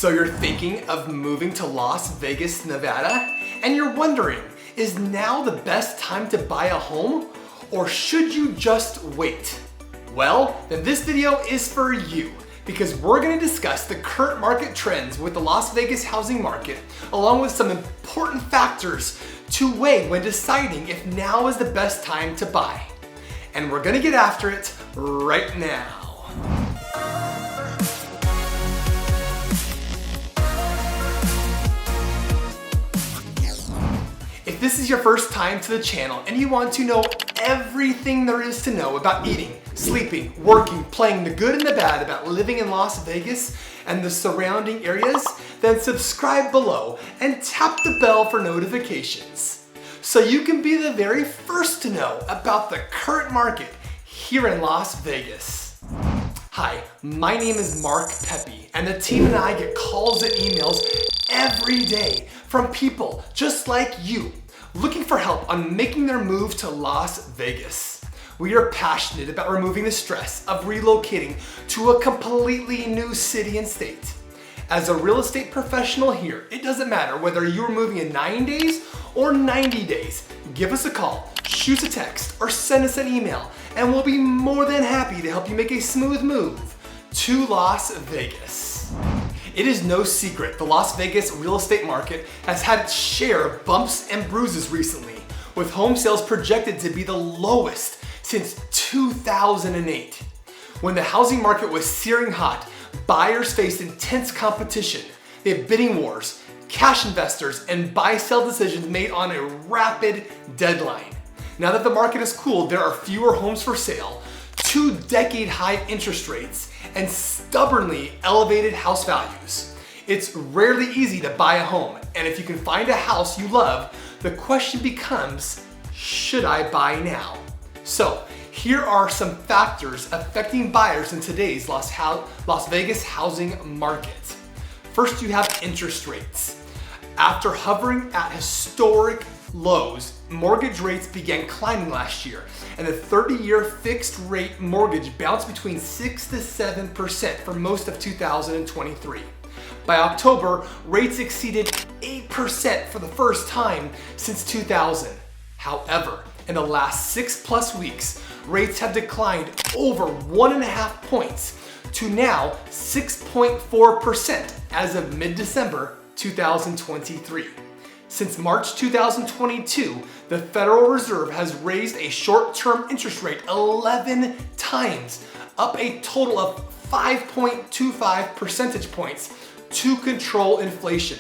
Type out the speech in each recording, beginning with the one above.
So you're thinking of moving to Las Vegas, Nevada? And you're wondering, is now the best time to buy a home? Or should you just wait? Well, then this video is for you, because we're going to discuss the current market trends with the Las Vegas housing market, along with some important factors to weigh when deciding if now is the best time to buy. And we're going to get after it right now. If this is your first time to the channel and you want to know everything there is to know about eating, sleeping, working, playing, the good and the bad about living in Las Vegas and the surrounding areas, then subscribe below and tap the bell for notifications so you can be the very first to know about the current market here in Las Vegas. Hi, my name is Mark Pepe, and the team and I get calls and emails every day from people just like you looking for help on making their move to Las Vegas. We are passionate about removing the stress of relocating to a completely new city and state. As a real estate professional here, it doesn't matter whether you're moving in 9 days or 90 days. Give us a call, shoot a text, or send us an email, and we'll be more than happy to help you make a smooth move to Las Vegas. It is no secret the Las Vegas real estate market has had its share of bumps and bruises recently, with home sales projected to be the lowest since 2008. When the housing market was searing hot, buyers faced intense competition. They had bidding wars, cash investors, and buy-sell decisions made on a rapid deadline. Now that the market has cooled, there are fewer homes for sale, 2-decade-high interest rates, and stubbornly elevated house values. It's rarely easy to buy a home, and if you can find a house you love, the question becomes, should I buy now? So, here are some factors affecting buyers in today's Las Vegas housing market. First, you have interest rates. After hovering at historic lows, mortgage rates began climbing last year, and the 30-year fixed rate mortgage bounced between 6 to 7% for most of 2023. By October, rates exceeded 8% for the first time since 2000. However, in the last 6+ weeks, rates have declined over 1.5 points to now 6.4% as of mid-December 2023. Since March 2022, the Federal Reserve has raised a short-term interest rate 11 times, up a total of 5.25 percentage points to control inflation.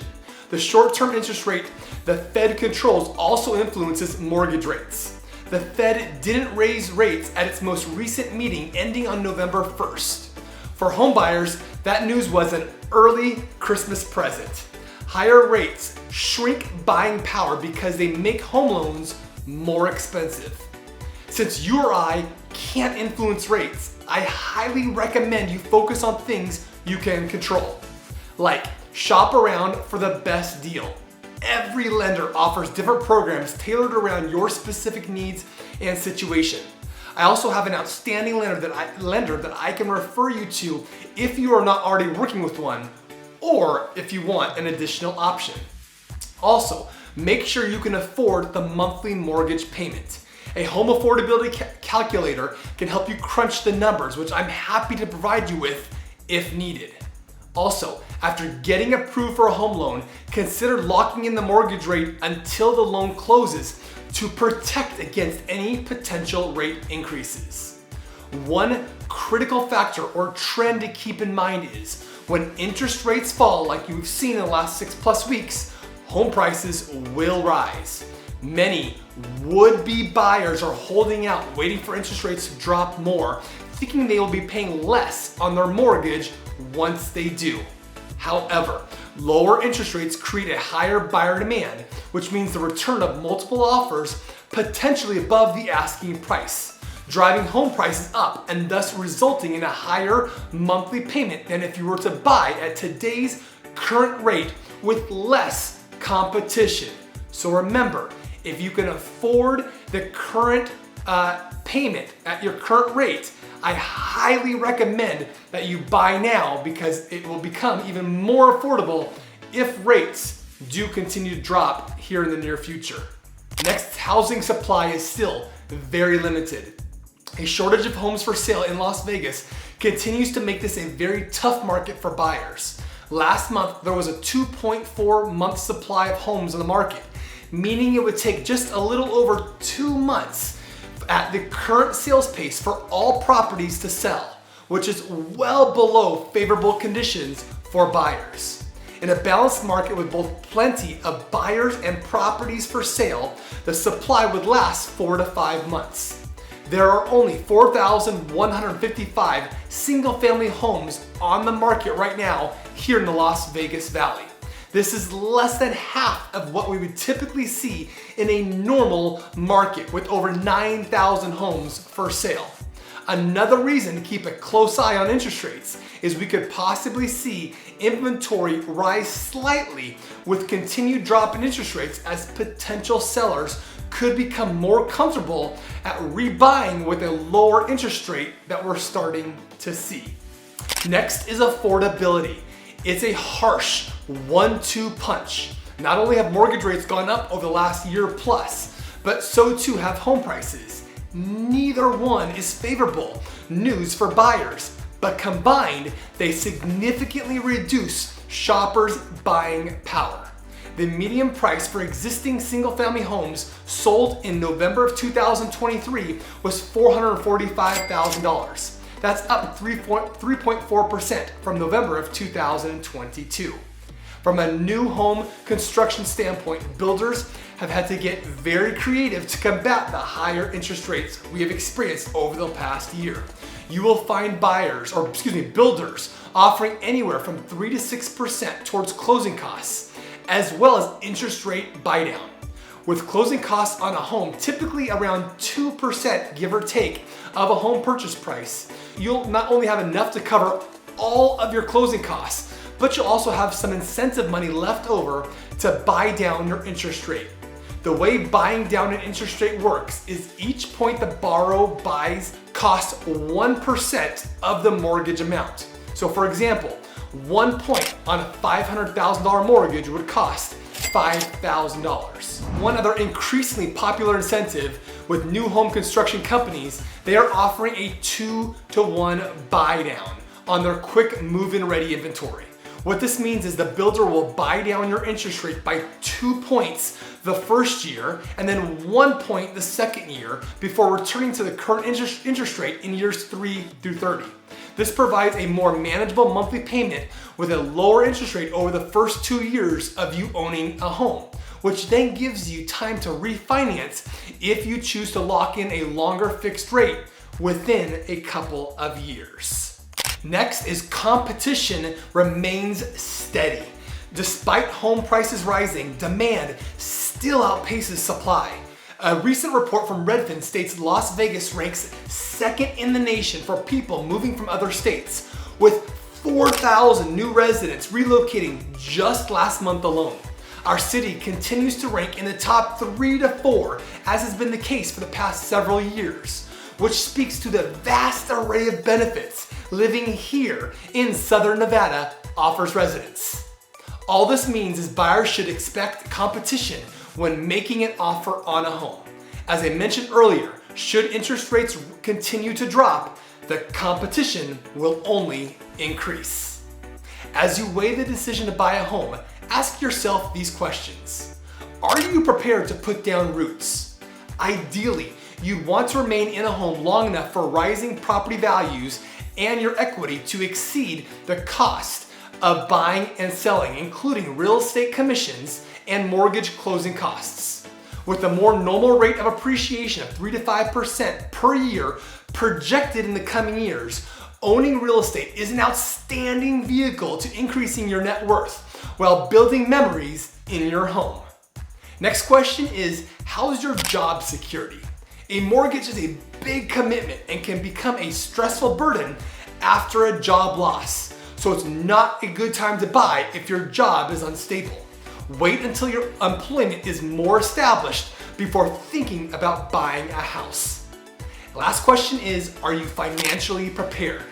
The short-term interest rate the Fed controls also influences mortgage rates. The Fed didn't raise rates at its most recent meeting ending on November 1st. For homebuyers, that news was an early Christmas present. Higher rates shrink buying power because they make home loans more expensive. Since you or I can't influence rates, I highly recommend you focus on things you can control. Like, shop around for the best deal. Every lender offers different programs tailored around your specific needs and situation. I also have an outstanding lender that I can refer you to if you are not already working with one, or if you want an additional option. Also, make sure you can afford the monthly mortgage payment. A home affordability calculator can help you crunch the numbers, which I'm happy to provide you with if needed. Also, after getting approved for a home loan, consider locking in the mortgage rate until the loan closes to protect against any potential rate increases. One critical factor or trend to keep in mind is when interest rates fall, like you've seen in the last 6+ weeks, home prices will rise. Many would-be buyers are holding out, waiting for interest rates to drop more, thinking they will be paying less on their mortgage once they do. However, lower interest rates create a higher buyer demand, which means the return of multiple offers potentially above the asking price, driving home prices up and thus resulting in a higher monthly payment than if you were to buy at today's current rate with less competition. So remember, if you can afford the current payment at your current rate, I highly recommend that you buy now because it will become even more affordable if rates do continue to drop here in the near future. Next, housing supply is still very limited. A shortage of homes for sale in Las Vegas continues to make this a very tough market for buyers. Last month, there was a 2.4 month supply of homes on the market, meaning it would take just a little over 2 months at the current sales pace for all properties to sell, which is well below favorable conditions for buyers. In a balanced market with both plenty of buyers and properties for sale, the supply would last 4 to 5 months. There are only 4,155 single-family homes on the market right now here in the Las Vegas Valley. This is less than half of what we would typically see in a normal market with over 9,000 homes for sale. Another reason to keep a close eye on interest rates is we could possibly see inventory rise slightly with continued drop in interest rates as potential sellers could become more comfortable at rebuying with a lower interest rate that we're starting to see. Next is affordability. It's a harsh 1-2 punch. Not only have mortgage rates gone up over the last year plus, but so too have home prices. Neither one is favorable news for buyers, but combined, they significantly reduce shoppers' buying power. The median price for existing single-family homes sold in November of 2023 was $445,000. That's up 3.4% from November of 2022. From a new home construction standpoint, builders have had to get very creative to combat the higher interest rates we have experienced over the past year. You will find builders offering anywhere from 3 to 6% towards closing costs, as well as interest rate buy-down. With closing costs on a home typically around 2%, give or take, of a home purchase price, you'll not only have enough to cover all of your closing costs, but you'll also have some incentive money left over to buy down your interest rate. The way buying down an interest rate works is each point the borrower buys costs 1% of the mortgage amount. So for example, 1 point on a $500,000 mortgage would cost $5,000. One other increasingly popular incentive with new home construction companies, they are offering a 2-to-1 buy down on their quick move-in ready inventory. What this means is the builder will buy down your interest rate by 2 points the first year and then 1 point the second year before returning to the current interest rate in years 3 through 30. This provides a more manageable monthly payment with a lower interest rate over the first 2 years of you owning a home, which then gives you time to refinance if you choose to lock in a longer fixed rate within a couple of years. Next is competition remains steady. Despite home prices rising, demand still outpaces supply. A recent report from Redfin states Las Vegas ranks second in the nation for people moving from other states, with 4,000 new residents relocating just last month alone. Our city continues to rank in the top 3 to 4, as has been the case for the past several years, which speaks to the vast array of benefits living here in Southern Nevada offers residents. All this means is buyers should expect competition when making an offer on a home. As I mentioned earlier, should interest rates continue to drop, the competition will only increase. As you weigh the decision to buy a home, ask yourself these questions. Are you prepared to put down roots? Ideally, you want to remain in a home long enough for rising property values and your equity to exceed the cost of buying and selling, including real estate commissions and mortgage closing costs. With a more normal rate of appreciation of 3 to 5% per year projected in the coming years, owning real estate is an outstanding vehicle to increasing your net worth while building memories in your home. Next question is, how's your job security? A mortgage is a big commitment and can become a stressful burden after a job loss. So it's not a good time to buy if your job is unstable. Wait until your employment is more established before thinking about buying a house. Last question is, are you financially prepared?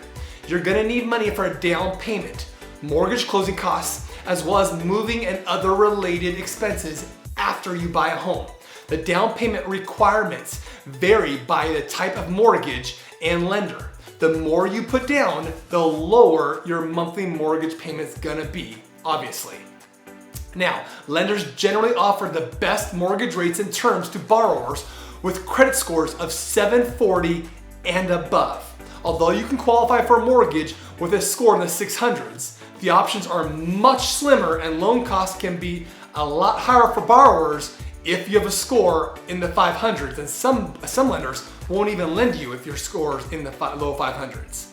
You're gonna need money for a down payment, mortgage closing costs, as well as moving and other related expenses after you buy a home. The down payment requirements vary by the type of mortgage and lender. The more you put down, the lower your monthly mortgage payment's gonna be, obviously. Now, lenders generally offer the best mortgage rates and terms to borrowers with credit scores of 740 and above. Although you can qualify for a mortgage with a score in the 600s, the options are much slimmer and loan costs can be a lot higher for borrowers if you have a score in the 500s, and some lenders won't even lend you if your score is in the low 500s.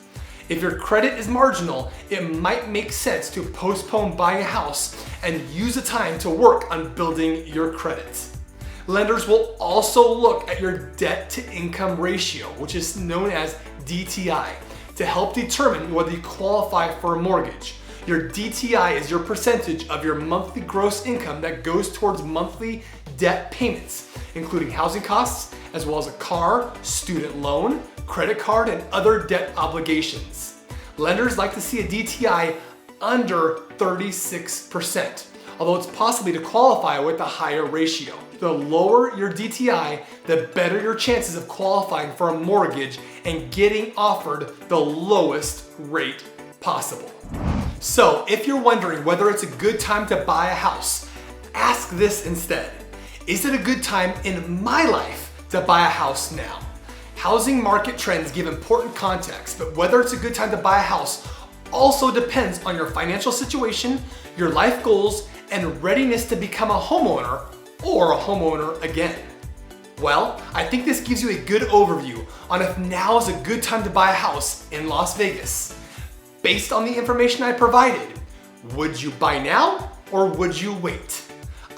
If your credit is marginal, it might make sense to postpone buying a house and use the time to work on building your credit. Lenders will also look at your debt to income ratio, which is known as DTI, to help determine whether you qualify for a mortgage. Your DTI is your percentage of your monthly gross income that goes towards monthly debt payments, including housing costs, as well as a car, student loan, credit card, and other debt obligations. Lenders like to see a DTI under 36%, although it's possible to qualify with a higher ratio. The lower your DTI, the better your chances of qualifying for a mortgage and getting offered the lowest rate possible. So if you're wondering whether it's a good time to buy a house, ask this instead. Is it a good time in my life to buy a house now? Housing market trends give important context, but whether it's a good time to buy a house also depends on your financial situation, your life goals, and readiness to become a homeowner or a homeowner again. Well, I think this gives you a good overview on if now is a good time to buy a house in Las Vegas. Based on the information I provided, would you buy now or would you wait?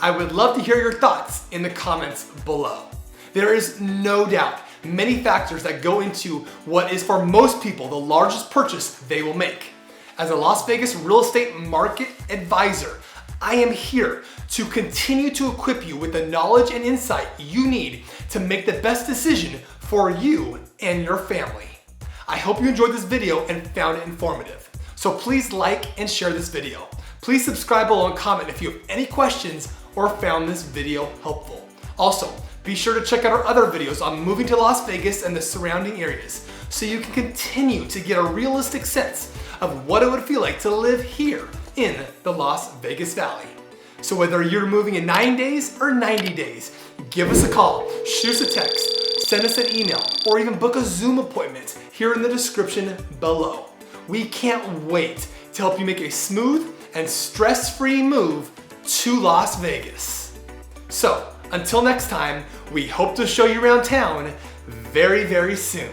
I would love to hear your thoughts in the comments below. There is no doubt many factors that go into what is for most people the largest purchase they will make. As a Las Vegas real estate market advisor, I am here to continue to equip you with the knowledge and insight you need to make the best decision for you and your family. I hope you enjoyed this video and found it informative. So please like and share this video. Please subscribe below and comment if you have any questions or found this video helpful. Also, be sure to check out our other videos on moving to Las Vegas and the surrounding areas so you can continue to get a realistic sense of what it would feel like to live here in the Las Vegas Valley. So whether you're moving in 9 days or 90 days, give us a call, shoot us a text, send us an email, or even book a Zoom appointment here in the description below. We can't wait to help you make a smooth and stress-free move to Las Vegas. So until next time, we hope to show you around town very, very soon.